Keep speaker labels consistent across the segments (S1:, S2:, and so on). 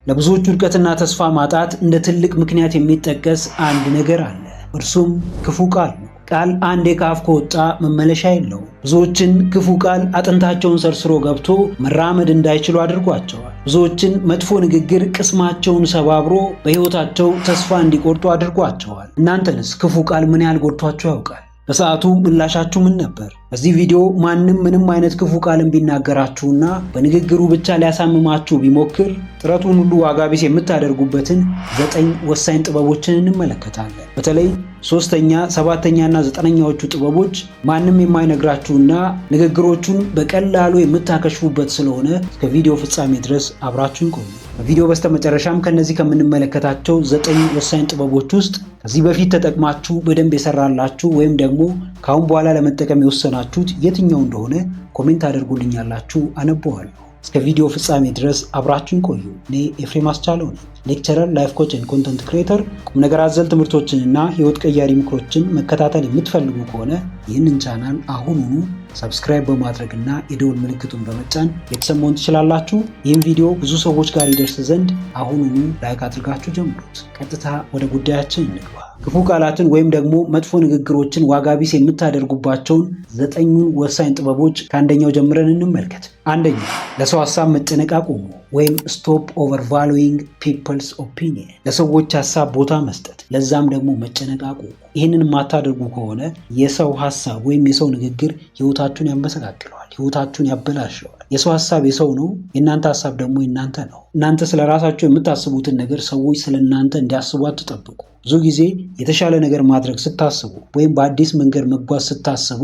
S1: ለብዙዎች ውድቀትና ተስፋ ማጣት እንደ ትልቅ ምክንያት የሚጠቀስ አንድ ነገር አለ። እርሱም ክፉ ቃል ነው። ቃል አንዴ ከአፍ ከወጣ መመለሻ የለውም። ብዙዎችን ክፉ ቃል አጥንታቸውን ሰርስሮ ገብቶ መራመድ እንዳይችሉ አድርጓቸዋል። ብዙዎችን መጥፎ ንግግር ቅስማቸውን ሰባብሮ በሕይወታቸው ተስፋ እንዲቆርጡ አድርጓቸዋል። እናንተንስ ክፉ ቃል ምን ያህል ጎድቷችሁ ያውቃል? በሰዓቱ ምላሻችሁ ምን ነበር? በዚህ ቪዲዮ ማንም ምንም አይነት ክፉ ቃልን ቢናገራችሁና በንግግሩ ብቻ ሊያሳምማችሁ ቢሞክር ጥረቱን ሁሉ ዋጋ ቢስ የምታደርጉበትን 9 ወሳኝ ጥበቦችን እንመለከታለን። በተለይ 3ኛ፣ 7ኛና 9ኛዎቹ ጥበቦች ማንም የማይነግራችሁና ንግግሮቹን በቀላሉ የምታከሽፉበት ስለሆነ እስከ ቪዲዮ ፍጻሜ ድረስ አብራችሁን ቆዩ። በቪዲዮ በስተመጨረሻም ከነዚህ ከምንመለከታቸው 9 ወሳኝ ጥበቦች ውስጥ ከዚህ በፊት ተጠቅማችሁ በደንብ የሰራላችሁ ወይም ደግሞ ካሁን በኋላ ለመጠቀም የወሰናችሁት የትኛው እንደሆነ ኮሜንት አድርጉልኛላችሁ፣ አነበዋለሁ። እስከ ቪዲዮ ፍጻሜ ድረስ አብራችሁን ቆዩ። እኔ ኤፍሬም አስቻለው ነኝ፣ ሌክቸረር፣ ላይፍ ኮች ኤንድ ኮንተንት ክሬተር። ቁም ነገር አዘል ትምህርቶችንና ህይወት ቀያሪ ምክሮችን መከታተል የምትፈልጉ ከሆነ ይህንን ቻናል አሁኑኑ ሰብስክራይብ በማድረግና የደወል ምልክቱን በመጫን የተሰማውን ትችላላችሁ። ይህን ቪዲዮ ብዙ ሰዎች ጋር ይደርስ ዘንድ አሁኑኑ ላይክ አድርጋችሁ ጀምሩት። ቀጥታ ወደ ጉዳያችን እንግባ። ክፉ ቃላትን ወይም ደግሞ መጥፎ ንግግሮችን ዋጋ ቢስ የምታደርጉባቸውን 9ኙን ወሳኝ ጥበቦች ከአንደኛው ጀምረን እንመልከት። አንደኛ፣ ለሰው ሀሳብ መጨነቅ አቁሙ ወይም ስቶፕ ኦቨር ቫሉዊንግ ፒፕልስ ኦፒኒየን። ለሰዎች ሀሳብ ቦታ መስጠት ለዛም ደግሞ መጨነቅ አቁሙ። ይህንን የማታደርጉ ከሆነ የሰው ሀሳብ ወይም የሰው ንግግር ህይወታችሁን ያመሰቃቅለዋል፣ ህይወታችሁን ያበላሸዋል። የሰው ሀሳብ የሰው ነው፣ የእናንተ ሀሳብ ደግሞ የእናንተ ነው። እናንተ ስለ ራሳችሁ የምታስቡትን ነገር ሰዎች ስለ እናንተ እንዲያስቡ አትጠብቁ። ብዙ ጊዜ የተሻለ ነገር ማድረግ ስታስቡ ወይም በአዲስ መንገድ መጓዝ ስታስቡ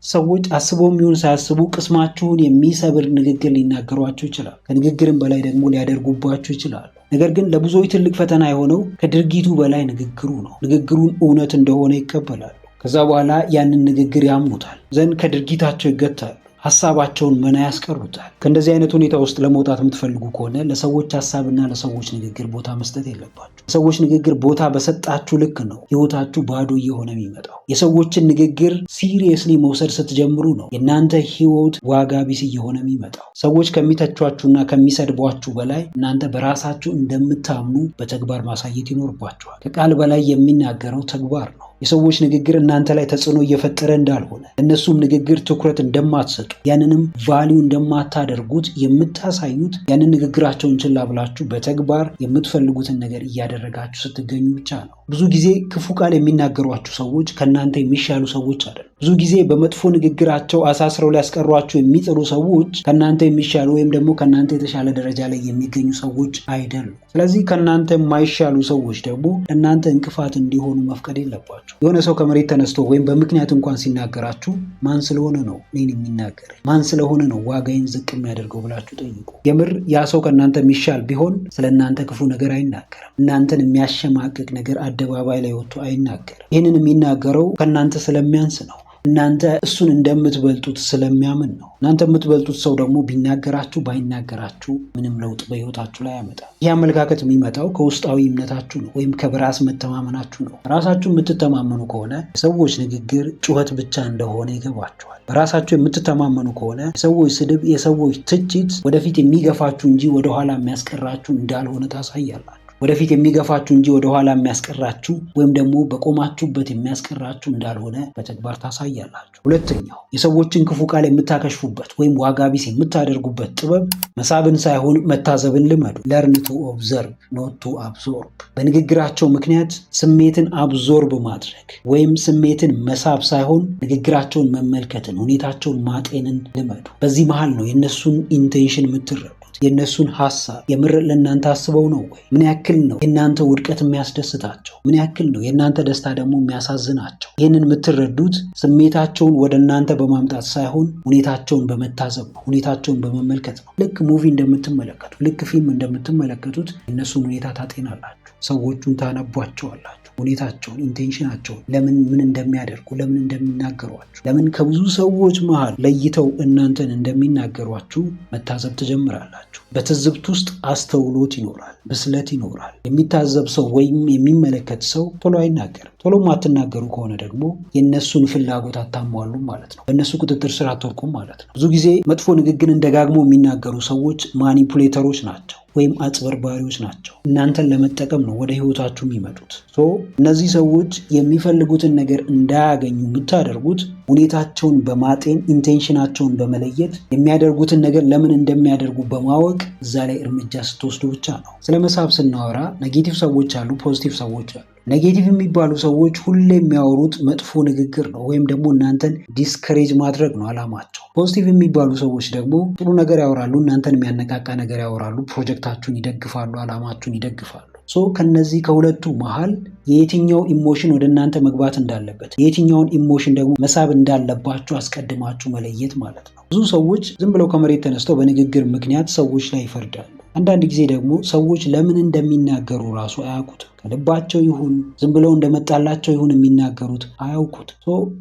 S1: ሰዎች አስበውም ይሁን ሳያስቡ ቅስማችሁን የሚሰብር ንግግር ሊናገሯችሁ ይችላል። ከንግግርም በላይ ደግሞ ሊያደርጉባችሁ ይችላሉ። ነገር ግን ለብዙዎች ትልቅ ፈተና የሆነው ከድርጊቱ በላይ ንግግሩ ነው። ንግግሩን እውነት እንደሆነ ይቀበላሉ። ከዛ በኋላ ያንን ንግግር ያምኑታል ዘንድ ከድርጊታቸው ይገታሉ። ሀሳባቸውን መና ያስቀሩታል። ከእንደዚህ አይነት ሁኔታ ውስጥ ለመውጣት የምትፈልጉ ከሆነ ለሰዎች ሀሳብና ለሰዎች ንግግር ቦታ መስጠት የለባችሁ። ለሰዎች ንግግር ቦታ በሰጣችሁ ልክ ነው ህይወታችሁ ባዶ እየሆነ የሚመጣው። የሰዎችን ንግግር ሲሪየስሊ መውሰድ ስትጀምሩ ነው የእናንተ ህይወት ዋጋ ቢስ እየሆነ የሚመጣው። ሰዎች ከሚተቿችሁና ከሚሰድቧችሁ በላይ እናንተ በራሳችሁ እንደምታምኑ በተግባር ማሳየት ይኖርባችኋል። ከቃል በላይ የሚናገረው ተግባር ነው። የሰዎች ንግግር እናንተ ላይ ተጽዕኖ እየፈጠረ እንዳልሆነ፣ እነሱም ንግግር ትኩረት እንደማትሰጡ፣ ያንንም ቫሊዩ እንደማታደርጉት የምታሳዩት ያንን ንግግራቸውን ችላ ብላችሁ በተግባር የምትፈልጉትን ነገር እያደረጋችሁ ስትገኙ ብቻ ነው። ብዙ ጊዜ ክፉ ቃል የሚናገሯችሁ ሰዎች ከእናንተ የሚሻሉ ሰዎች አይደሉም። ብዙ ጊዜ በመጥፎ ንግግራቸው አሳስረው ሊያስቀሯችሁ የሚጥሩ ሰዎች ከእናንተ የሚሻሉ ወይም ደግሞ ከእናንተ የተሻለ ደረጃ ላይ የሚገኙ ሰዎች አይደሉም። ስለዚህ ከእናንተ የማይሻሉ ሰዎች ደግሞ እናንተ እንቅፋት እንዲሆኑ መፍቀድ የለባቸው። የሆነ ሰው ከመሬት ተነስቶ ወይም በምክንያት እንኳን ሲናገራችሁ ማን ስለሆነ ነው እኔን የሚናገረኝ፣ ማን ስለሆነ ነው ዋጋዬን ዝቅ የሚያደርገው ብላችሁ ጠይቁ። የምር ያ ሰው ከእናንተ የሚሻል ቢሆን ስለ እናንተ ክፉ ነገር አይናገርም። እናንተን የሚያሸማቅቅ ነገር አደባባይ ላይ ወጥቶ አይናገርም። ይህንን የሚናገረው ከእናንተ ስለሚያንስ ነው። እናንተ እሱን እንደምትበልጡት ስለሚያምን ነው። እናንተ የምትበልጡት ሰው ደግሞ ቢናገራችሁ ባይናገራችሁ ምንም ለውጥ በህይወታችሁ ላይ ያመጣል። ይህ አመለካከት የሚመጣው ከውስጣዊ እምነታችሁ ነው ወይም ከበራስ መተማመናችሁ ነው። በራሳችሁ የምትተማመኑ ከሆነ የሰዎች ንግግር ጩኸት ብቻ እንደሆነ ይገባችኋል። በራሳችሁ የምትተማመኑ ከሆነ የሰዎች ስድብ፣ የሰዎች ትችት ወደፊት የሚገፋችሁ እንጂ ወደኋላ የሚያስቀራችሁ እንዳልሆነ ታሳያላችሁ። ወደፊት የሚገፋችሁ እንጂ ወደኋላ የሚያስቀራችሁ ወይም ደግሞ በቆማችሁበት የሚያስቀራችሁ እንዳልሆነ በተግባር ታሳያላችሁ። ሁለተኛው፣ የሰዎችን ክፉ ቃል የምታከሽፉበት ወይም ዋጋ ቢስ የምታደርጉበት ጥበብ መሳብን ሳይሆን መታዘብን ልመዱ። ለርን ቱ ኦብዘርቭ ኖት ቱ አብዞርብ። በንግግራቸው ምክንያት ስሜትን አብዞርብ ማድረግ ወይም ስሜትን መሳብ ሳይሆን ንግግራቸውን መመልከትን፣ ሁኔታቸውን ማጤንን ልመዱ። በዚህ መሃል ነው የእነሱን ኢንቴንሽን የምትረዱ። የእነሱን ሀሳብ የምር ለእናንተ አስበው ነው ወይ? ምን ያክል ነው የእናንተ ውድቀት የሚያስደስታቸው? ምን ያክል ነው የእናንተ ደስታ ደግሞ የሚያሳዝናቸው? ይህንን የምትረዱት ስሜታቸውን ወደ እናንተ በማምጣት ሳይሆን ሁኔታቸውን በመታዘብ ነው፣ ሁኔታቸውን በመመልከት ነው። ልክ ሙቪ እንደምትመለከቱ፣ ልክ ፊልም እንደምትመለከቱት የእነሱን ሁኔታ ታጤናላችሁ። ሰዎቹን ታነቧቸዋላችሁ። ሁኔታቸውን፣ ኢንቴንሽናቸውን፣ ለምን ምን እንደሚያደርጉ፣ ለምን እንደሚናገሯችሁ፣ ለምን ከብዙ ሰዎች መሃል ለይተው እናንተን እንደሚናገሯችሁ መታዘብ ትጀምራላችሁ። በትዝብት ውስጥ አስተውሎት ይኖራል፣ ብስለት ይኖራል። የሚታዘብ ሰው ወይም የሚመለከት ሰው ቶሎ አይናገርም፣ ቶሎ የማትናገሩ ከሆነ ደግሞ የእነሱን ፍላጎት አታሟሉም ማለት ነው። በእነሱ ቁጥጥር ስር አትወድቁም ማለት ነው። ብዙ ጊዜ መጥፎ ንግግርን ደጋግሞ የሚናገሩ ሰዎች ማኒፑሌተሮች ናቸው ወይም አጭበርባሪዎች ናቸው። እናንተን ለመጠቀም ነው ወደ ህይወታችሁ የሚመጡት። እነዚህ ሰዎች የሚፈልጉትን ነገር እንዳያገኙ የምታደርጉት ሁኔታቸውን በማጤን ኢንቴንሽናቸውን በመለየት የሚያደርጉትን ነገር ለምን እንደሚያደርጉ በማወቅ እዛ ላይ እርምጃ ስትወስዱ ብቻ ነው። ስለ መሳብ ስናወራ ኔጌቲቭ ሰዎች አሉ፣ ፖዚቲቭ ሰዎች አሉ። ኔጌቲቭ የሚባሉ ሰዎች ሁሌ የሚያወሩት መጥፎ ንግግር ነው ወይም ደግሞ እናንተን ዲስከሬጅ ማድረግ ነው አላማቸው። ፖዚቲቭ የሚባሉ ሰዎች ደግሞ ጥሩ ነገር ያወራሉ፣ እናንተን የሚያነቃቃ ነገር ያወራሉ፣ ፕሮጀክታችሁን ይደግፋሉ፣ አላማችሁን ይደግፋሉ። ከነዚህ ከሁለቱ መሃል የየትኛው ኢሞሽን ወደ እናንተ መግባት እንዳለበት የየትኛውን ኢሞሽን ደግሞ መሳብ እንዳለባችሁ አስቀድማችሁ መለየት ማለት ነው። ብዙ ሰዎች ዝም ብለው ከመሬት ተነስተው በንግግር ምክንያት ሰዎች ላይ ይፈርዳሉ። አንዳንድ ጊዜ ደግሞ ሰዎች ለምን እንደሚናገሩ ራሱ አያውቁትም። ከልባቸው ይሁን ዝም ብለው እንደመጣላቸው ይሁን የሚናገሩት አያውቁት።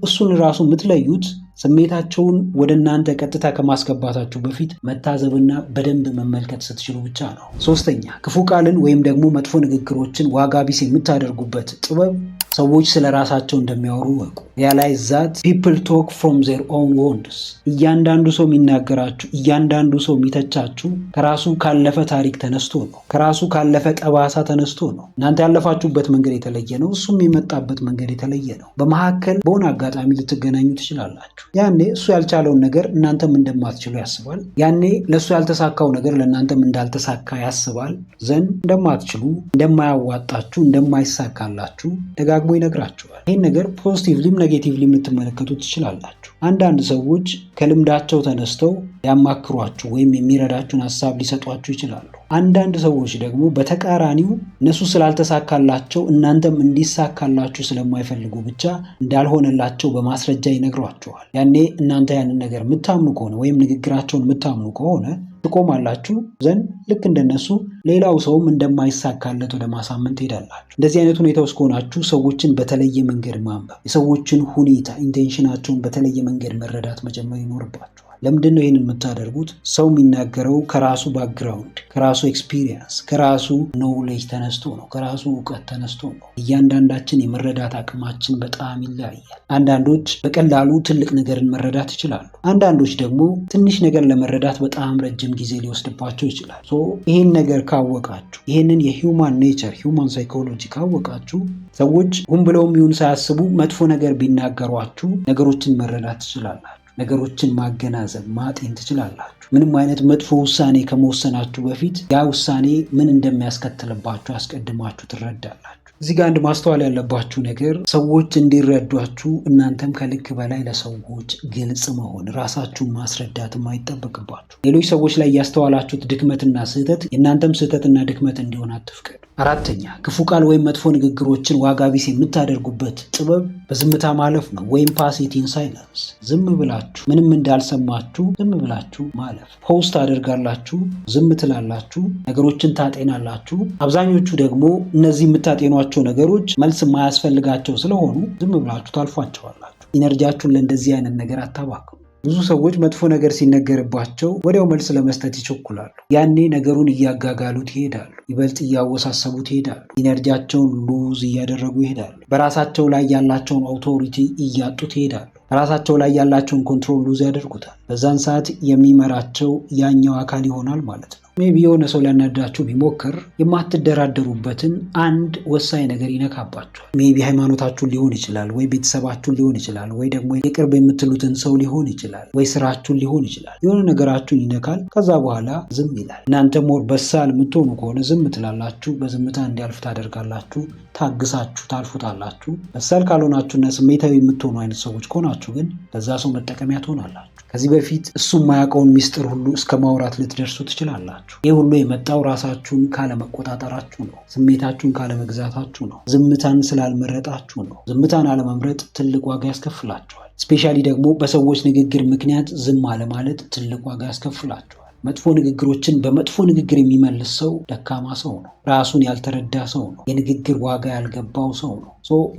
S1: እሱን ራሱ የምትለዩት ስሜታቸውን ወደ እናንተ ቀጥታ ከማስገባታችሁ በፊት መታዘብና በደንብ መመልከት ስትችሉ ብቻ ነው። ሶስተኛ፣ ክፉ ቃልን ወይም ደግሞ መጥፎ ንግግሮችን ዋጋ ቢስ የምታደርጉበት ጥበብ ሰዎች ስለ ራሳቸው እንደሚያወሩ ወቁ። ሪያላይዝ ዛት ፒፕል ቶክ ፍሮም ዜር ኦውን ወንድስ። እያንዳንዱ ሰው የሚናገራችሁ፣ እያንዳንዱ ሰው የሚተቻችሁ ከራሱ ካለፈ ታሪክ ተነስቶ ነው። ከራሱ ካለፈ ጠባሳ ተነስቶ ነው። እናንተ ያለፋችሁበት መንገድ የተለየ ነው፣ እሱም የመጣበት መንገድ የተለየ ነው። በመካከል በሆነ አጋጣሚ ልትገናኙ ትችላላችሁ። ያኔ እሱ ያልቻለውን ነገር እናንተም እንደማትችሉ ያስባል። ያኔ ለእሱ ያልተሳካው ነገር ለእናንተም እንዳልተሳካ ያስባል። ዘንድ እንደማትችሉ፣ እንደማያዋጣችሁ፣ እንደማይሳካላችሁ ደጋግሞ ይነግራችኋል። ይህን ነገር ፖዚቲቭሊም ኔጌቲቭሊም ልትመለከቱ ትችላላችሁ። አንዳንድ ሰዎች ከልምዳቸው ተነስተው ሊያማክሯችሁ ወይም የሚረዳችሁን ሀሳብ ሊሰጧችሁ ይችላሉ። አንዳንድ ሰዎች ደግሞ በተቃራኒው እነሱ ስላልተሳካላቸው እናንተም እንዲሳካላችሁ ስለማይፈልጉ ብቻ እንዳልሆነላቸው በማስረጃ ይነግሯችኋል። ያኔ እናንተ ያንን ነገር የምታምኑ ከሆነ ወይም ንግግራቸውን የምታምኑ ከሆነ ትቆማላችሁ። ዘንድ ልክ እንደነሱ ሌላው ሰውም እንደማይሳካለት ወደ ማሳመን ትሄዳላችሁ። እንደዚህ አይነት ሁኔታ ውስጥ ከሆናችሁ ሰዎችን በተለየ መንገድ ማንበብ፣ የሰዎችን ሁኔታ ኢንቴንሽናቸውን በተለየ መንገድ መረዳት መጀመር ይኖርባችኋል። ለምንድን ነው ይህንን የምታደርጉት? ሰው የሚናገረው ከራሱ ባክግራውንድ፣ ከራሱ ኤክስፒሪየንስ፣ ከራሱ ኖውሌጅ ተነስቶ ነው፣ ከራሱ እውቀት ተነስቶ ነው። እያንዳንዳችን የመረዳት አቅማችን በጣም ይለያያል። አንዳንዶች በቀላሉ ትልቅ ነገርን መረዳት ይችላሉ። አንዳንዶች ደግሞ ትንሽ ነገር ለመረዳት በጣም ረጅም ጊዜ ሊወስድባቸው ይችላል። ይህን ነገር ካወቃችሁ፣ ይህንን የሂውማን ኔቸር ሂውማን ሳይኮሎጂ ካወቃችሁ ሰዎች ሁን ብለውም ይሁን ሳያስቡ መጥፎ ነገር ቢናገሯችሁ ነገሮችን መረዳት ትችላላችሁ። ነገሮችን ማገናዘብ ማጤን ትችላላችሁ። ምንም አይነት መጥፎ ውሳኔ ከመወሰናችሁ በፊት ያ ውሳኔ ምን እንደሚያስከትልባችሁ አስቀድማችሁ ትረዳላችሁ። እዚህ ጋር አንድ ማስተዋል ያለባችሁ ነገር ሰዎች እንዲረዷችሁ እናንተም ከልክ በላይ ለሰዎች ግልጽ መሆን፣ ራሳችሁን ማስረዳት የማይጠበቅባችሁ። ሌሎች ሰዎች ላይ ያስተዋላችሁት ድክመትና ስህተት የእናንተም ስህተትና ድክመት እንዲሆን አትፍቀዱ። አራተኛ፣ ክፉ ቃል ወይም መጥፎ ንግግሮችን ዋጋ ቢስ የምታደርጉበት ጥበብ በዝምታ ማለፍ ነው፣ ወይም ፓስ ኢት ኢን ሳይለንስ። ዝም ብላችሁ ምንም እንዳልሰማችሁ ዝም ብላችሁ ማለፍ። ፖስት አደርጋላችሁ፣ ዝም ትላላችሁ፣ ነገሮችን ታጤናላችሁ። አብዛኞቹ ደግሞ እነዚህ የምታጤኗቸው ነገሮች መልስ የማያስፈልጋቸው ስለሆኑ ዝም ብላችሁ ታልፏቸዋላችሁ። ኢነርጂያችሁን ለእንደዚህ አይነት ነገር አታባክኑ። ብዙ ሰዎች መጥፎ ነገር ሲነገርባቸው ወዲያው መልስ ለመስጠት ይቸኩላሉ። ያኔ ነገሩን እያጋጋሉት ይሄዳሉ፣ ይበልጥ እያወሳሰቡት ይሄዳሉ፣ ኢነርጂያቸውን ሉዝ እያደረጉ ይሄዳሉ፣ በራሳቸው ላይ ያላቸውን አውቶሪቲ እያጡት ይሄዳሉ፣ ራሳቸው ላይ ያላቸውን ኮንትሮል ሉዝ ያደርጉታል። በዛን ሰዓት የሚመራቸው ያኛው አካል ይሆናል ማለት ነው። ሜቢ የሆነ ሰው ሊያናዳችሁ ቢሞክር የማትደራደሩበትን አንድ ወሳኝ ነገር ይነካባችኋል። ሜቢ ሃይማኖታችሁን ሊሆን ይችላል፣ ወይ ቤተሰባችሁን ሊሆን ይችላል፣ ወይ ደግሞ የቅርብ የምትሉትን ሰው ሊሆን ይችላል፣ ወይ ስራችሁን ሊሆን ይችላል። የሆነ ነገራችሁን ይነካል። ከዛ በኋላ ዝም ይላል። እናንተ ሞር በሳል የምትሆኑ ከሆነ ዝም ትላላችሁ፣ በዝምታ እንዲያልፍ ታደርጋላችሁ፣ ታግሳችሁ ታልፉታላችሁ። በሳል ካልሆናችሁና ስሜታዊ የምትሆኑ አይነት ሰዎች ከሆናችሁ ግን ለዛ ሰው መጠቀሚያ ትሆናላችሁ። ከዚህ በፊት እሱ የማያውቀውን ሚስጥር ሁሉ እስከ ማውራት ልትደርሱ ትችላላችሁ። ይህ ሁሉ የመጣው ራሳችሁን ካለመቆጣጠራችሁ ነው። ስሜታችሁን ካለመግዛታችሁ ነው። ዝምታን ስላልመረጣችሁ ነው። ዝምታን አለመምረጥ ትልቅ ዋጋ ያስከፍላችኋል። ስፔሻሊ ደግሞ በሰዎች ንግግር ምክንያት ዝም አለማለት ትልቅ ዋጋ ያስከፍላችኋል። መጥፎ ንግግሮችን በመጥፎ ንግግር የሚመልስ ሰው ደካማ ሰው ነው። ራሱን ያልተረዳ ሰው ነው። የንግግር ዋጋ ያልገባው ሰው ነው።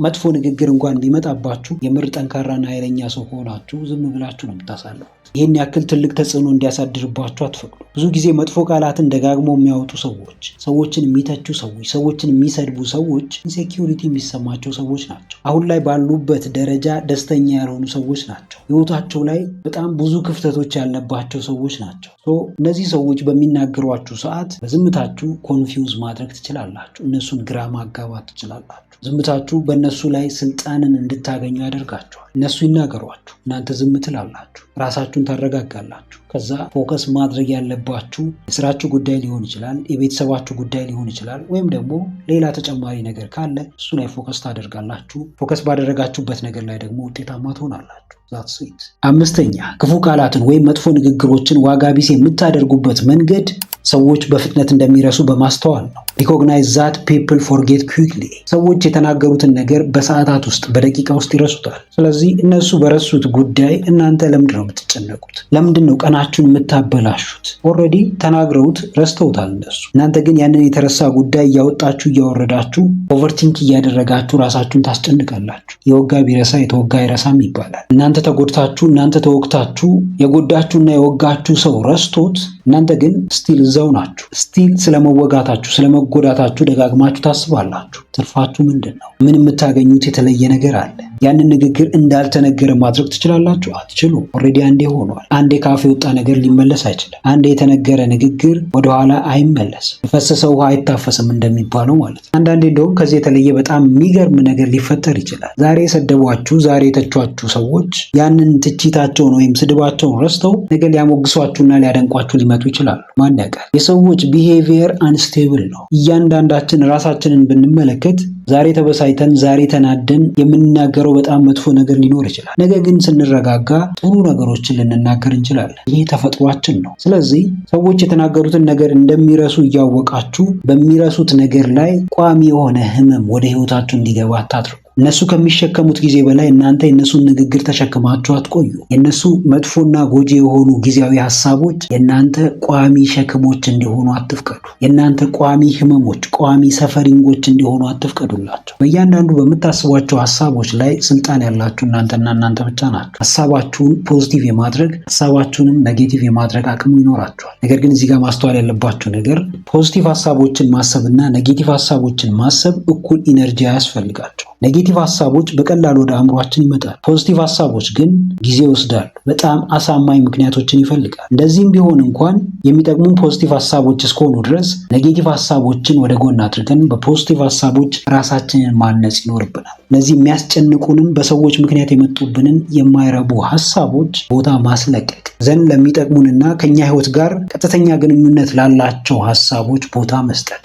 S1: መጥፎ ንግግር እንኳን ቢመጣባችሁ የምር ጠንካራና ኃይለኛ ሰው ሆናችሁ ዝም ብላችሁ ነው የምታሳልፉት። ይህን ያክል ትልቅ ተጽዕኖ እንዲያሳድርባችሁ አትፈቅዱ። ብዙ ጊዜ መጥፎ ቃላትን ደጋግሞ የሚያወጡ ሰዎች፣ ሰዎችን የሚተቹ ሰዎች፣ ሰዎችን የሚሰድቡ ሰዎች ኢንሴኪዩሪቲ የሚሰማቸው ሰዎች ናቸው። አሁን ላይ ባሉበት ደረጃ ደስተኛ ያልሆኑ ሰዎች ናቸው። ህይወታቸው ላይ በጣም ብዙ ክፍተቶች ያለባቸው ሰዎች ናቸው። እነዚህ ሰዎች በሚናገሯችሁ ሰዓት በዝምታችሁ ኮንፊውዝ ማድረግ ትችላላችሁ። እነሱን ግራ ማጋባት ትችላላችሁ። ዝምታችሁ በእነሱ ላይ ስልጣንን እንድታገኙ ያደርጋችኋል። እነሱ ይናገሯችሁ፣ እናንተ ዝም ትላላችሁ፣ ራሳችሁን ታረጋጋላችሁ። ከዛ ፎከስ ማድረግ ያለባችሁ የስራችሁ ጉዳይ ሊሆን ይችላል፣ የቤተሰባችሁ ጉዳይ ሊሆን ይችላል፣ ወይም ደግሞ ሌላ ተጨማሪ ነገር ካለ እሱ ላይ ፎከስ ታደርጋላችሁ። ፎከስ ባደረጋችሁበት ነገር ላይ ደግሞ ውጤታማ ትሆናላችሁ። አምስተኛ፣ ክፉ ቃላትን ወይም መጥፎ ንግግሮችን ዋጋ ቢስ የምታደርጉበት መንገድ ሰዎች በፍጥነት እንደሚረሱ በማስተዋል ነው። ሪኮግናይዝ ዛት ፒፕል ፎርጌት ኩዊክሊ። ሰዎች የተናገሩትን ነገር በሰዓታት ውስጥ በደቂቃ ውስጥ ይረሱታል። ስለዚህ እነሱ በረሱት ጉዳይ እናንተ ለምንድን ነው የምትጨነቁት? ለምንድን ነው ቀናችሁን የምታበላሹት? ኦልሬዲ ተናግረውት ረስተውታል እነሱ። እናንተ ግን ያንን የተረሳ ጉዳይ እያወጣችሁ እያወረዳችሁ ኦቨርቲንክ እያደረጋችሁ ራሳችሁን ታስጨንቃላችሁ። የወጋ ቢረሳ የተወጋ አይረሳም ይባላል። እናንተ ተጎድታችሁ እናንተ ተወቅታችሁ የጎዳችሁና የወጋችሁ ሰው ረስቶት እናንተ ግን ስቲል እዛው ናችሁ። ስቲል ስለመወጋታችሁ ስለመጎዳታችሁ ደጋግማችሁ ታስባላችሁ። ትርፋችሁ ምንድን ነው? ምን የምታገኙት የተለየ ነገር አለ? ያንን ንግግር እንዳልተነገረ ማድረግ ትችላላችሁ? አትችሉም። ኦልሬዲ አንዴ ሆኗል። አንዴ ካፍ የወጣ ነገር ሊመለስ አይችልም። አንዴ የተነገረ ንግግር ወደኋላ አይመለስም። የፈሰሰ ውሃ አይታፈስም እንደሚባለው ማለት ነው። አንዳንዴ እንደውም ከዚህ የተለየ በጣም የሚገርም ነገር ሊፈጠር ይችላል። ዛሬ የሰደቧችሁ ዛሬ የተቿችሁ ሰዎች ያንን ትችታቸውን ወይም ስድባቸውን ረስተው ነገር ሊያሞግሷችሁና ሊያደንቋችሁ ሊመጡ ይችላሉ። ማን ያውቃል? የሰዎች ቢሄቪየር አንስቴብል ነው። እያንዳንዳችን ራሳችንን ብንመለከት ዛሬ ተበሳይተን ዛሬ ተናደን የምንናገረው በጣም መጥፎ ነገር ሊኖር ይችላል። ነገር ግን ስንረጋጋ ጥሩ ነገሮችን ልንናገር እንችላለን። ይህ ተፈጥሯችን ነው። ስለዚህ ሰዎች የተናገሩትን ነገር እንደሚረሱ እያወቃችሁ በሚረሱት ነገር ላይ ቋሚ የሆነ ህመም ወደ ህይወታችሁ እንዲገባ አታድርጉ። እነሱ ከሚሸከሙት ጊዜ በላይ እናንተ የእነሱን ንግግር ተሸክማችሁ አትቆዩ። የእነሱ መጥፎና ጎጂ የሆኑ ጊዜያዊ ሀሳቦች የእናንተ ቋሚ ሸክሞች እንዲሆኑ አትፍቀዱ። የእናንተ ቋሚ ህመሞች፣ ቋሚ ሰፈሪንጎች እንዲሆኑ አትፍቀዱላቸው። በእያንዳንዱ በምታስቧቸው ሀሳቦች ላይ ስልጣን ያላችሁ እናንተና እናንተ ብቻ ናችሁ። ሀሳባችሁን ፖዚቲቭ የማድረግ ሀሳባችሁንም ኔጌቲቭ የማድረግ አቅሙ ይኖራችኋል። ነገር ግን እዚህ ጋር ማስተዋል ያለባችሁ ነገር ፖዚቲቭ ሀሳቦችን ማሰብና ኔጌቲቭ ሀሳቦችን ማሰብ እኩል ኢነርጂ አያስፈልጋቸው። ኔጌቲቭ ሀሳቦች በቀላሉ ወደ አእምሯችን ይመጣል። ፖዚቲቭ ሀሳቦች ግን ጊዜ ይወስዳሉ። በጣም አሳማኝ ምክንያቶችን ይፈልጋል። እንደዚህም ቢሆን እንኳን የሚጠቅሙን ፖዚቲቭ ሀሳቦች እስከሆኑ ድረስ ኔጌቲቭ ሀሳቦችን ወደ ጎን አድርገን በፖዚቲቭ ሀሳቦች ራሳችንን ማነጽ ይኖርብናል። እነዚህ የሚያስጨንቁንን በሰዎች ምክንያት የመጡብንን የማይረቡ ሀሳቦች ቦታ ማስለቀቅ ዘንድ ለሚጠቅሙንና ከኛ ህይወት ጋር ቀጥተኛ ግንኙነት ላላቸው ሀሳቦች ቦታ መስጠት።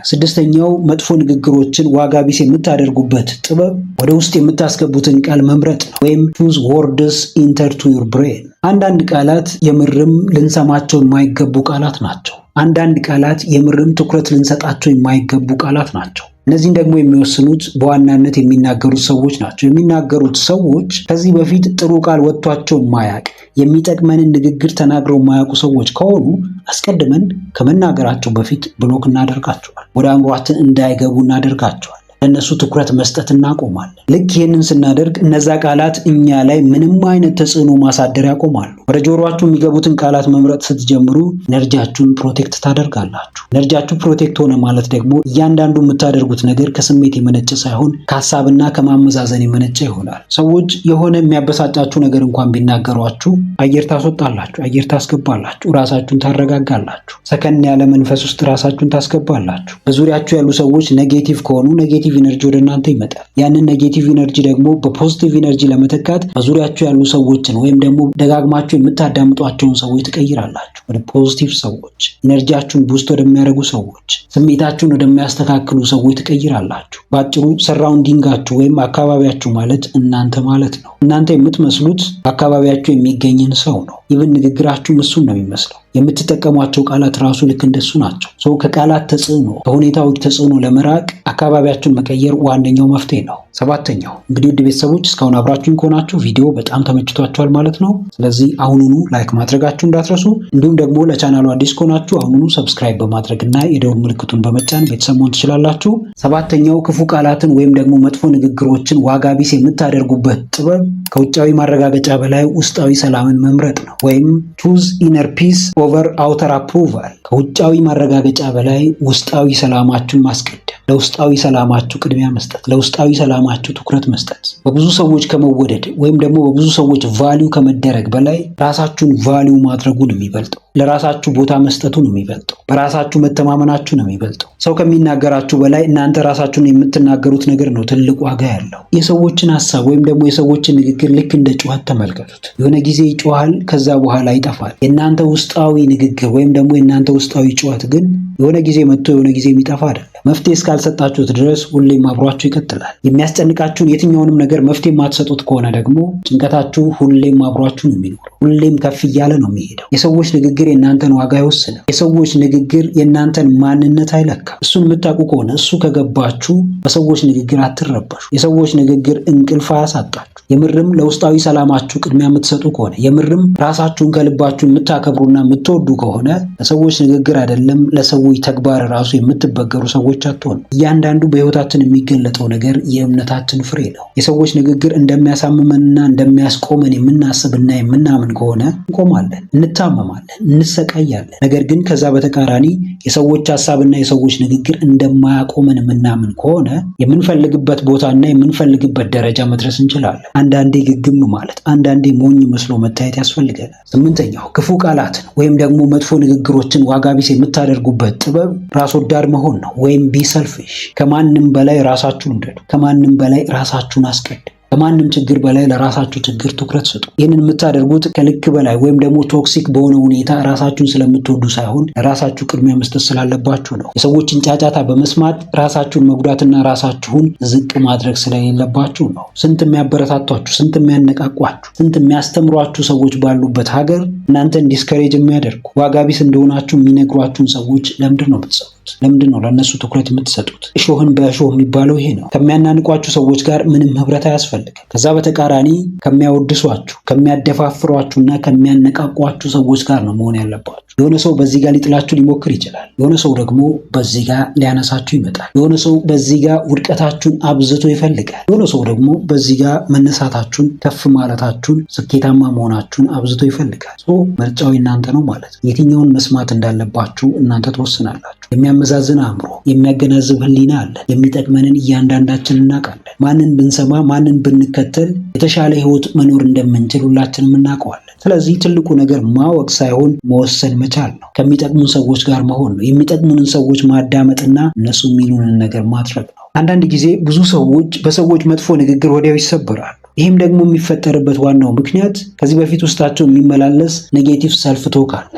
S1: ስድስተኛው መጥፎ ንግግሮችን ዋጋ ቢስ የምታደርጉበት ጥበብ ወደ ውስጥ የምታስገቡትን ቃል መምረጥ ነው፣ ወይም choose words enter to your brain። አንዳንድ ቃላት የምርም ልንሰማቸው የማይገቡ ቃላት ናቸው። አንዳንድ ቃላት የምርም ትኩረት ልንሰጣቸው የማይገቡ ቃላት ናቸው። እነዚህን ደግሞ የሚወስኑት በዋናነት የሚናገሩት ሰዎች ናቸው። የሚናገሩት ሰዎች ከዚህ በፊት ጥሩ ቃል ወጥቷቸው የማያውቅ የሚጠቅመንን ንግግር ተናግረው የማያውቁ ሰዎች ከሆኑ አስቀድመን ከመናገራቸው በፊት ብሎክ እናደርጋቸዋል። ወደ አእምሯችን እንዳይገቡ እናደርጋቸዋል። ለእነሱ ትኩረት መስጠት እናቆማለን። ልክ ይህንን ስናደርግ እነዛ ቃላት እኛ ላይ ምንም አይነት ተጽዕኖ ማሳደር ያቆማሉ። ወደ ጆሮአችሁ የሚገቡትን ቃላት መምረጥ ስትጀምሩ ኤነርጂያችሁን ፕሮቴክት ታደርጋላችሁ። ኤነርጂያችሁ ፕሮቴክት ሆነ ማለት ደግሞ እያንዳንዱ የምታደርጉት ነገር ከስሜት የመነጨ ሳይሆን ከሀሳብና ከማመዛዘን የመነጨ ይሆናል። ሰዎች የሆነ የሚያበሳጫችሁ ነገር እንኳን ቢናገሯችሁ አየር ታስወጣላችሁ፣ አየር ታስገባላችሁ፣ ራሳችሁን ታረጋጋላችሁ። ሰከን ያለ መንፈስ ውስጥ ራሳችሁን ታስገባላችሁ። በዙሪያችሁ ያሉ ሰዎች ኔጌቲቭ ከሆኑ ኔጌቲቭ ኢነርጂ ወደ እናንተ ይመጣል። ያንን ኔጌቲቭ ኢነርጂ ደግሞ በፖዚቲቭ ኢነርጂ ለመተካት በዙሪያችሁ ያሉ ሰዎችን ወይም ደግሞ ደጋግማችሁ የምታዳምጧቸውን ሰዎች ትቀይራላችሁ ወደ ፖዚቲቭ ሰዎች። ኢነርጂያችሁን ቡስት ወደሚያደርጉ ሰዎች፣ ስሜታችሁን ወደሚያስተካክሉ ሰዎች ትቀይራላችሁ። በአጭሩ ሰራውንዲንጋችሁ ወይም አካባቢያችሁ ማለት እናንተ ማለት ነው። እናንተ የምትመስሉት በአካባቢያችሁ የሚገኝን ሰው ነው። ኢቭን ንግግራችሁም እሱን ነው የሚመስለው። የምትጠቀሟቸው ቃላት ራሱ ልክ እንደሱ ናቸው። ከቃላት ተጽዕኖ፣ ከሁኔታዎች ተጽዕኖ ለመራቅ አካባቢያችሁን መቀየር ዋነኛው መፍትሄ ነው። ሰባተኛው እንግዲህ ውድ ቤተሰቦች እስካሁን አብራችሁን ከሆናችሁ ቪዲዮ በጣም ተመችቷችኋል ማለት ነው። ስለዚህ አሁኑኑ ላይክ ማድረጋችሁ እንዳትረሱ፣ እንዲሁም ደግሞ ለቻናሉ አዲስ ከሆናችሁ አሁኑኑ ሰብስክራይብ በማድረግና የደወል ምልክቱን በመጫን ቤተሰብ መሆን ትችላላችሁ። ሰባተኛው ክፉ ቃላትን ወይም ደግሞ መጥፎ ንግግሮችን ዋጋ ቢስ የምታደርጉበት ጥበብ ከውጫዊ ማረጋገጫ በላይ ውስጣዊ ሰላምን መምረጥ ነው። ወይም ቹዝ ኢነር ፒስ ኦቨር አውተር አፕሩቫል። ከውጫዊ ማረጋገጫ በላይ ውስጣዊ ሰላማችሁን ማስቀደም፣ ለውስጣዊ ሰላማችሁ ቅድሚያ መስጠት፣ ለውስጣዊ ሰላማችሁ ትኩረት መስጠት። በብዙ ሰዎች ከመወደድ ወይም ደግሞ በብዙ ሰዎች ቫሊዩ ከመደረግ በላይ ራሳችሁን ቫሊዩ ማድረጉ ነው የሚበልጠው። ለራሳችሁ ቦታ መስጠቱ ነው የሚበልጠው። በራሳችሁ መተማመናችሁ ነው የሚበልጠው። ሰው ከሚናገራችሁ በላይ እናንተ ራሳችሁን የምትናገሩት ነገር ነው ትልቅ ዋጋ ያለው። የሰዎችን ሀሳብ ወይም ደግሞ የሰዎችን ንግግር ልክ እንደ ጩኸት ተመልከቱት። የሆነ ጊዜ ይጮሃል፣ ከዛ በኋላ ይጠፋል። የእናንተ ውስጣዊ ንግግር ወይም ደግሞ የእናንተ ውስጣዊ ጩኸት ግን የሆነ ጊዜ መጥቶ የሆነ ጊዜ የሚጠፋ አይደለም። መፍትሄ እስካልሰጣችሁት ድረስ ሁሌም አብሯችሁ ይቀጥላል። የሚያስጨንቃችሁን የትኛውንም ነገር መፍትሄ የማትሰጡት ከሆነ ደግሞ ጭንቀታችሁ ሁሌም አብሯችሁ ነው የሚኖረው። ሁሌም ከፍ እያለ ነው የሚሄደው። የሰዎች ንግግር የእናንተን ዋጋ አይወስንም። የሰዎች ንግግር የእናንተን ማንነት አይለካም። እሱን የምታውቁ ከሆነ እሱ ከገባችሁ በሰዎች ንግግር አትረበሹ። የሰዎች ንግግር እንቅልፍ አያሳጣችሁ። የምርም ለውስጣዊ ሰላማችሁ ቅድሚያ የምትሰጡ ከሆነ የምርም ራሳችሁን ከልባችሁ የምታከብሩና የምትወዱ ከሆነ ለሰዎች ንግግር አይደለም ለሰዎች ተግባር ራሱ የምትበገሩ ሰዎች አትሆኑ። እያንዳንዱ በህይወታችን የሚገለጠው ነገር የእምነታችን ፍሬ ነው። የሰዎች ንግግር እንደሚያሳምመንና እንደሚያስቆመን የምናስብና የምናምን ከሆነ እንቆማለን፣ እንታመማለን፣ እንሰቃያለን። ነገር ግን ከዛ በተቃራኒ የሰዎች ሀሳብና የሰዎች ንግግር እንደማያቆመን የምናምን ከሆነ የምንፈልግበት ቦታና የምንፈልግበት ደረጃ መድረስ እንችላለን። አንዳንዴ ግግም ማለት፣ አንዳንዴ ሞኝ መስሎ መታየት ያስፈልገናል። ስምንተኛው ክፉ ቃላትን ወይም ደግሞ መጥፎ ንግግሮችን ዋጋ ቢስ የምታደርጉበት ጥበብ ራስ ወዳድ መሆን ነው። ወይም ቢ ሰልፊሽ። ከማንም በላይ ራሳችሁን ውደዱ። ከማንም በላይ ራሳችሁን አስቀድሙ። ከማንም ችግር በላይ ለራሳችሁ ችግር ትኩረት ስጡ። ይህንን የምታደርጉት ከልክ በላይ ወይም ደግሞ ቶክሲክ በሆነ ሁኔታ ራሳችሁን ስለምትወዱ ሳይሆን ለራሳችሁ ቅድሚያ መስጠት ስላለባችሁ ነው። የሰዎችን ጫጫታ በመስማት ራሳችሁን መጉዳትና ራሳችሁን ዝቅ ማድረግ ስለሌለባችሁ ነው። ስንት የሚያበረታቷችሁ፣ ስንት የሚያነቃቋችሁ፣ ስንት የሚያስተምሯችሁ ሰዎች ባሉበት ሀገር እናንተን ዲስከሬጅ የሚያደርጉ ዋጋ ቢስ እንደሆናችሁ የሚነግሯችሁን ሰዎች ለምንድን ነው የምትሰሙት? ለምንድን ነው ለእነሱ ትኩረት የምትሰጡት? እሾህን በእሾህ የሚባለው ይሄ ነው። ከሚያናንቋችሁ ሰዎች ጋር ምንም ህብረት አያስፈልግም። ከዛ በተቃራኒ ከሚያወድሷችሁ፣ ከሚያደፋፍሯችሁና ከሚያነቃቋችሁ ሰዎች ጋር ነው መሆን ያለባችሁ። የሆነ ሰው በዚህ ጋር ሊጥላችሁ ሊሞክር ይችላል። የሆነ ሰው ደግሞ በዚህ ጋር ሊያነሳችሁ ይመጣል። የሆነ ሰው በዚህ ጋር ውድቀታችሁን አብዝቶ ይፈልጋል። የሆነ ሰው ደግሞ በዚህ ጋር መነሳታችሁን፣ ከፍ ማለታችሁን፣ ስኬታማ መሆናችሁን አብዝቶ ይፈልጋል። ምርጫው እናንተ ነው ማለት ነው። የትኛውን መስማት እንዳለባችሁ እናንተ ትወስናላችሁ። የሚያመዛዝን አእምሮ፣ የሚያገናዝብ ህሊና አለ። የሚጠቅመንን እያንዳንዳችን እናውቃለን። ማንን ብንሰማ ማንን ብንከተል የተሻለ ህይወት መኖር እንደምንችል ሁላችንም እናውቀዋለን። ስለዚህ ትልቁ ነገር ማወቅ ሳይሆን መወሰን መቻል ነው። ከሚጠቅሙን ሰዎች ጋር መሆን ነው። የሚጠቅሙንን ሰዎች ማዳመጥና እነሱ የሚሉንን ነገር ማድረግ ነው። አንዳንድ ጊዜ ብዙ ሰዎች በሰዎች መጥፎ ንግግር ወዲያው ይሰበራሉ። ይህም ደግሞ የሚፈጠርበት ዋናው ምክንያት ከዚህ በፊት ውስጣቸው የሚመላለስ ኔጌቲቭ ሰልፍ ቶክ አለ።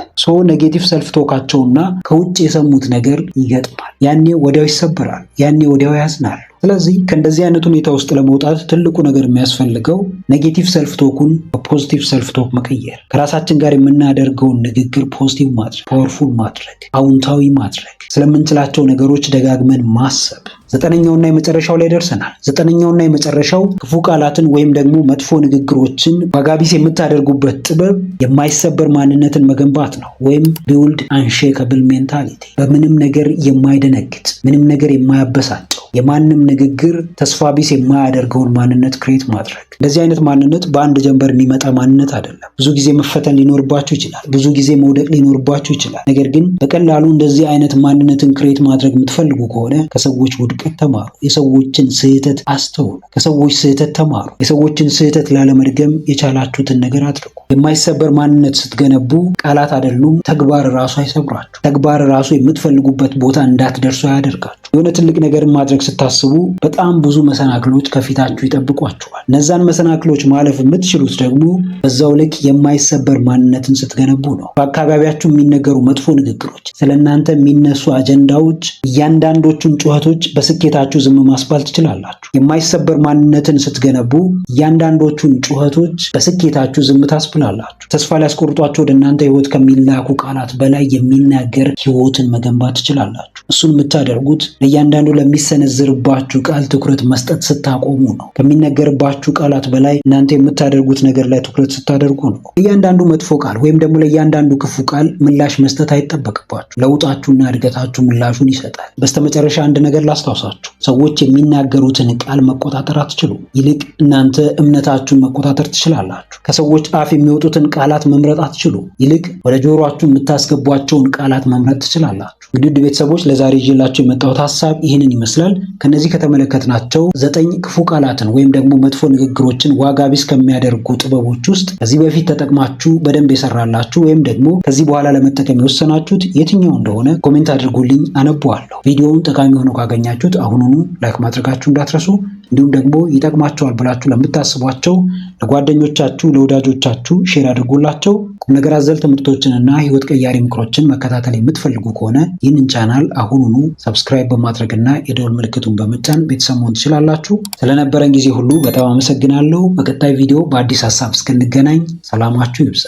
S1: ኔጌቲቭ ሰልፍ ቶካቸውና ከውጭ የሰሙት ነገር ይገጥማል። ያኔ ወዲያው ይሰበራል። ያኔ ወዲያው ያዝናል። ስለዚህ ከእንደዚህ አይነት ሁኔታ ውስጥ ለመውጣት ትልቁ ነገር የሚያስፈልገው ኔጌቲቭ ሰልፍ ቶኩን በፖዚቲቭ ሰልፍ ቶክ መቀየር፣ ከራሳችን ጋር የምናደርገውን ንግግር ፖዚቲቭ ማድረግ፣ ፓወርፉል ማድረግ፣ አዎንታዊ ማድረግ፣ ስለምንችላቸው ነገሮች ደጋግመን ማሰብ። ዘጠነኛውና የመጨረሻው ላይ ደርሰናል። ዘጠነኛውና የመጨረሻው ክፉ ቃላትን ወይም ደግሞ መጥፎ ንግግሮችን ዋጋ ቢስ የምታደርጉበት ጥበብ የማይሰበር ማንነትን መገንባት ነው። ወይም ቢውልድ አንሼከብል ሜንታሊቲ። በምንም ነገር የማይደነግጥ፣ ምንም ነገር የማያበሳጨው፣ የማንም ንግግር ተስፋ ቢስ የማያደርገውን ማንነት ክሬት ማድረግ። እንደዚህ አይነት ማንነት በአንድ ጀንበር የሚመጣ ማንነት አይደለም። ብዙ ጊዜ መፈተን ሊኖርባችሁ ይችላል። ብዙ ጊዜ መውደቅ ሊኖርባችሁ ይችላል። ነገር ግን በቀላሉ እንደዚህ አይነት ማንነትን ክሬት ማድረግ የምትፈልጉ ከሆነ ከሰዎች ውድቀት ተማሩ። የሰዎችን ስህተት አስተውሉ። ከሰዎች ስህተት ተማሩ። የሰዎችን ስህተት ላለመድገም የቻላችሁትን ነገር አድርጉ። የማይሰበር ማንነት ስትገነቡ ቃላት አይደሉም፣ ተግባር ራሱ አይሰብራችሁ። ተግባር ራሱ የምትፈልጉበት ቦታ እንዳትደርሱ አያደርጋችሁ። የሆነ ትልቅ ነገርን ማድረግ ስታስቡ በጣም ብዙ መሰናክሎች ከፊታችሁ ይጠብቋችኋል። እነዛን መሰናክሎች ማለፍ የምትችሉት ደግሞ በዛው ልክ የማይሰበር ማንነትን ስትገነቡ ነው። በአካባቢያችሁ የሚነገሩ መጥፎ ንግግሮች፣ ስለእናንተ የሚነሱ አጀንዳዎች፣ እያንዳንዶቹን ጩኸቶች በስኬታችሁ ዝም ማስባል ትችላላችሁ። የማይሰበር ማንነትን ስትገነቡ እያንዳንዶቹን ጩኸቶች በስኬታችሁ ዝም ታስብላላችሁ። ተስፋ ሊያስቆርጧችሁ ወደ እናንተ ህይወት ከሚላኩ ቃላት በላይ የሚናገር ህይወትን መገንባት ትችላላችሁ። እሱን የምታደርጉት ለእያንዳንዱ ለሚሰነዝርባችሁ ቃል ትኩረት መስጠት ስታቆሙ ነው። ከሚነገርባችሁ ቃላት በላይ እናንተ የምታደርጉት ነገር ላይ ትኩረት ስታደርጉ ነው። ለእያንዳንዱ መጥፎ ቃል ወይም ደግሞ ለእያንዳንዱ ክፉ ቃል ምላሽ መስጠት አይጠበቅባችሁ። ለውጣችሁና እድገታችሁ ምላሹን ይሰጣል። በስተመጨረሻ አንድ ነገር ላስታውሳችሁ። ሰዎች የሚናገሩትን ቃል መቆጣጠር አትችሉም። ይልቅ እናንተ እምነታችሁን መቆጣጠር ትችላላችሁ። ከሰዎች አፍ የሚወጡትን ቃላት መምረጥ አትችሉም። ይልቅ ወደ ጆሮአችሁ የምታስገቧቸውን ቃላት መምረጥ ትችላላችሁ። እንግዲህ ውድ ቤተሰቦች ለዛሬ ይዤላችሁ የመጣሁት ሀሳብ ይህንን ይመስላል። ከነዚህ ከተመለከትናቸው 9 ክፉ ቃላትን ወይም ደግሞ መጥፎ ንግግሮችን ዋጋ ቢስ ከሚያደርጉ ጥበቦች ውስጥ ከዚህ በፊት ተጠቅማችሁ በደንብ የሰራላችሁ ወይም ደግሞ ከዚህ በኋላ ለመጠቀም የወሰናችሁት የትኛው እንደሆነ ኮሜንት አድርጉልኝ፣ አነበዋለሁ። ቪዲዮውን ጠቃሚ ሆኖ ካገኛችሁት አሁኑኑ ላይክ ማድረጋችሁ እንዳትረሱ። እንዲሁም ደግሞ ይጠቅማቸዋል ብላችሁ ለምታስቧቸው ለጓደኞቻችሁ፣ ለወዳጆቻችሁ ሼር አድርጉላቸው። ቁም ነገር አዘል ትምህርቶችንና ህይወት ቀያሪ ምክሮችን መከታተል የምትፈልጉ ከሆነ ይህንን ቻናል አሁኑኑ ሰብስክራይብ በማድረግና የደወል ምልክቱን በመጫን ቤተሰብ መሆን ትችላላችሁ። ስለነበረን ጊዜ ሁሉ በጣም አመሰግናለሁ። በቀጣይ ቪዲዮ በአዲስ ሀሳብ እስክንገናኝ ሰላማችሁ ይብዛ።